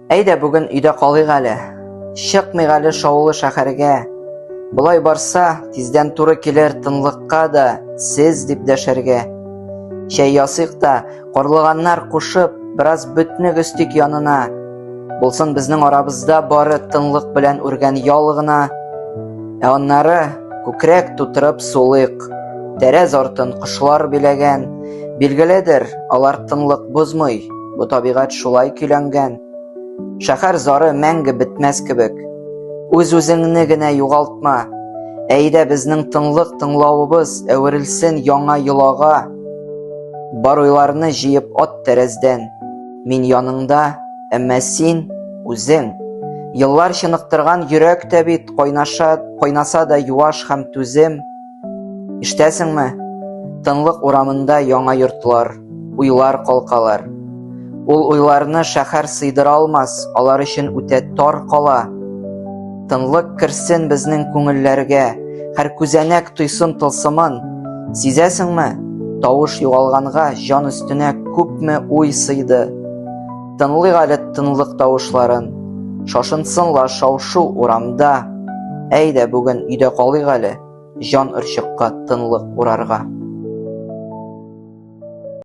Әйдә бүген өйдә калыйк әле. Чыкмыйк әле шаулы шәһәргә. Болай барса, тиздән туры килер тынлыкка да сез дип дәшәргә. Чәй ясыйк та, карлыганнар кушып, бераз бөтнек өстик янына. Булсын безнең арабызда бары тынлык белән үргән ял гына. Аннары күкрәк тутырып сулыйк. Тәрәз артын кошлар биләгән. Билгеледер, алар тынлык бозмый. Бу табигать шулай көйләнгән. Шәһәр зары мәңге бетмәс кебек. Үз-үзеңне генә югалтма. Әйдә безнең тынлык тыңлавыбыз әверелсен яңа йолага. Бар уйларны җыеп ат тәрәздән. Мин яныңда, әмма син үзең. Еллар чыныктырган йөрәк тә бит кайнаса да юаш һәм түзем. Ишетәсеңме? Тынлык урамында яңа йортлар, уйлар калкалар. Ул уйларны шәһәр сыйдыра алмас, алар өчен үтә тар кала. Тынлык керсен безнең күңелләргә, һәр күзәнәк тойсын тылсымын. Сизәсеңме? Тавыш югалганга җан өстенә күпме уй сыйды. Тынлык әле тынлык тавышларын, шашынсынла шау-шу урамда. Әйдә бүген өйдә калыйк әле, җан өрчеккә тынлык урарга.